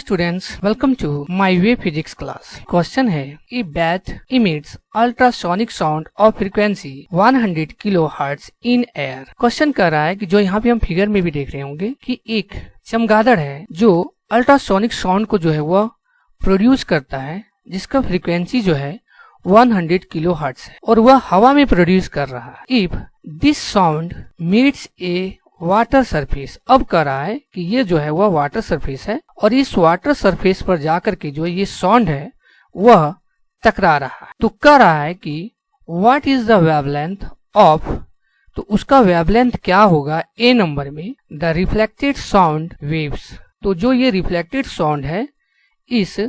Students, welcome to my way physics class. Question है, a bat emits ultrasonic sound of frequency 100 kilohertz in air. Question कर रहा है कि जो यहाँ पे हम फिगर में भी देख रहे होंगे कि एक चमगादड़ है जो अल्ट्रासोनिक साउंड को जो है वह प्रोड्यूस करता है, जिसका फ्रीक्वेंसी जो है 100 किलोहर्ट्ज है और वह हवा में प्रोड्यूस कर रहा है। If this sound meets A water surface, अब कर रहा है कि ये जो है वह वाटर सरफेस है और इस वाटर सरफेस पर जाकर के जो ये साउंड है वह टकरा रहा है, तो कह रहा है कि what is the wavelength of, तो उसका वेवलेंथ क्या होगा ए नंबर में, द रिफ्लेक्टेड साउंड वेव्स। तो जो ये रिफ्लेक्टेड साउंड है, इस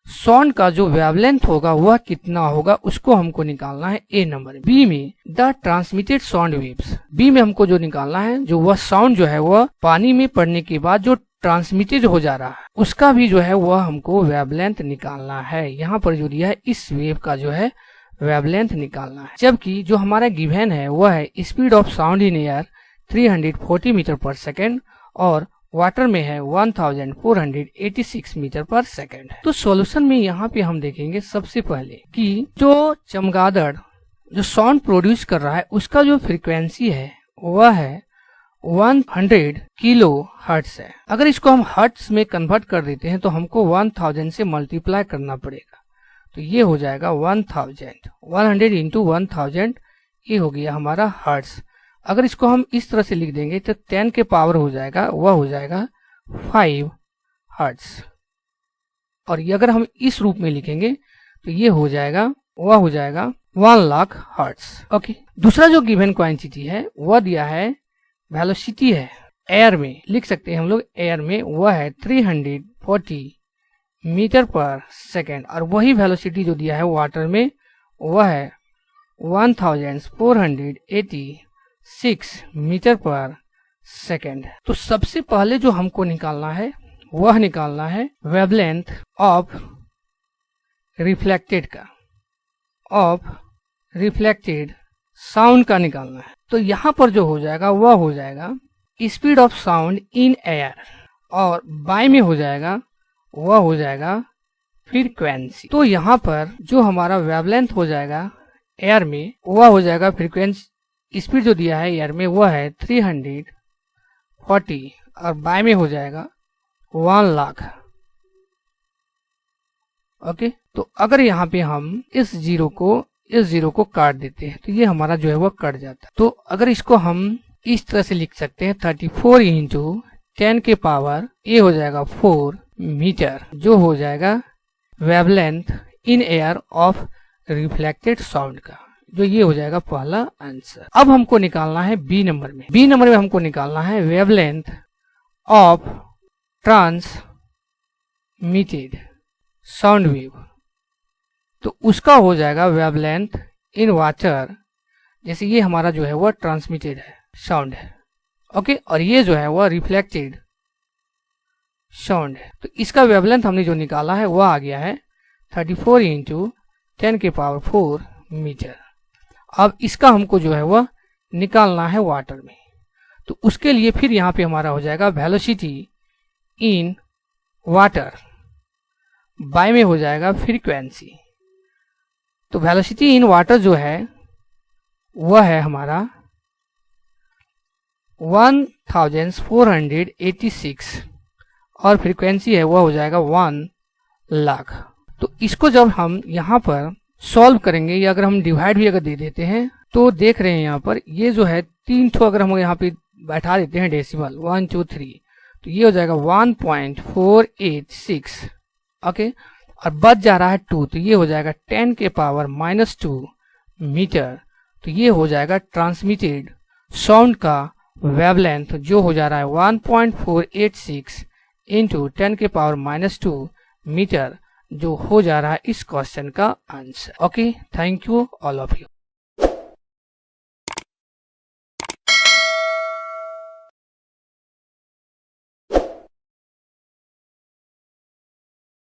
साउंड का जो वेवलेंथ होगा वह कितना होगा, उसको हमको निकालना है ए नंबर। बी में the transmitted sound waves, B में हमको जो निकालना है जो वह साउंड जो है वह पानी में पड़ने के बाद जो ट्रांसमिटेड हो जा रहा है उसका भी जो है वह हमको वेवलेंथ निकालना है। यहाँ पर जो दिया है इस वेव का जो है वेवलेंथ निकालना है, जबकि जो हमारा गिवन है वह है speed of sound in air 340 metre पर सेकेंड और वाटर में है 1486 मीटर पर सेकेंड। तो सॉल्यूशन में यहाँ पे हम देखेंगे सबसे पहले कि जो चमगादड़ जो साउंड प्रोड्यूस कर रहा है उसका जो फ्रीक्वेंसी है वह है 100 किलो हर्ट्ज है। अगर इसको हम हर्ट्ज में कन्वर्ट कर देते हैं तो हमको 1000 से मल्टीप्लाई करना पड़ेगा, तो ये हो जाएगा 1000, 100 इंटू 1000, ये हो गया हमारा हर्ट्ज। अगर इसको हम इस तरह से लिख देंगे तो 10 के पावर हो जाएगा, वह हो जाएगा 5 हर्ट्ज। और ये अगर हम इस रूप में लिखेंगे तो ये हो जाएगा, वह हो जाएगा 1 लाख हर्ट्ज। ओके, दूसरा जो गिवन क्वांटिटी है वह दिया है वेलोसिटी है एयर में, लिख सकते हैं हम लोग एयर में, वह है 340 मीटर पर सेकेंड और वही वेलोसिटी जो दिया है वाटर में वह है 1486 मीटर पर सेकेंड। तो सबसे पहले जो हमको निकालना है वह निकालना है वेवलेंथ ऑफ रिफ्लेक्टेड का, ऑफ रिफ्लेक्टेड साउंड का निकालना है। तो यहाँ पर जो हो जाएगा वह हो जाएगा speed of sound in air और बाय में हो जाएगा वह हो जाएगा फ्रीक्वेंसी। तो यहाँ पर जो हमारा वेवलेंथ हो जाएगा एयर में वह हो जाएगा फ्रीक्वेंसी, स्पीड जो दिया है एयर में वह है 340 और बाय में हो जाएगा 1 लाख। ओके, तो अगर यहाँ पे हम इस जीरो को काट देते हैं तो ये हमारा जो है वह कट जाता है। तो अगर इसको हम इस तरह से लिख सकते हैं 34 इंटू 10 के पावर, ये हो जाएगा 4 मीटर, जो हो जाएगा wavelength in air of reflected sound का, जो ये हो जाएगा पहला आंसर। अब हमको निकालना है बी नंबर में, बी नंबर में हमको निकालना है wavelength of transmitted sound wave. तो उसका हो जाएगा वेवलेंथ इन वाटर, जैसे ये हमारा जो है वह ट्रांसमिटेड है साउंड है, ओके, और ये जो है वह रिफ्लेक्टेड साउंड है। तो इसका वेवलेंथ हमने जो निकाला है वह आ गया है 34 इंटू 10 के पावर 4 मीटर। अब इसका हमको जो है वह निकालना है वाटर में, तो उसके लिए फिर यहाँ पे हमारा हो जाएगा वेलोसिटी इन वाटर, बाय में हो जाएगा फ्रीक्वेंसी। तो वेलोसिटी इन वाटर जो है वह है हमारा 1486 और फ्रीक्वेंसी है वह हो जाएगा 1 लाख। तो इसको जब हम यहाँ पर सॉल्व करेंगे या अगर हम डिवाइड भी अगर दे देते हैं तो देख रहे हैं यहाँ पर ये जो है 3 ठो अगर हम यहाँ पे बैठा देते हैं डेसिमल 1 2 3, तो ये हो जाएगा 1.486, ओके, और बच जा रहा है 2, तो ये हो जाएगा 10 के पावर -2 मीटर। तो ये हो जाएगा ट्रांसमिटेड साउंड का वेवलेंथ, जो हो जा रहा है 1.486 इंटू 10 के पावर -2 मीटर, जो हो जा रहा है इस क्वेश्चन का answer. Okay, thank you all of you.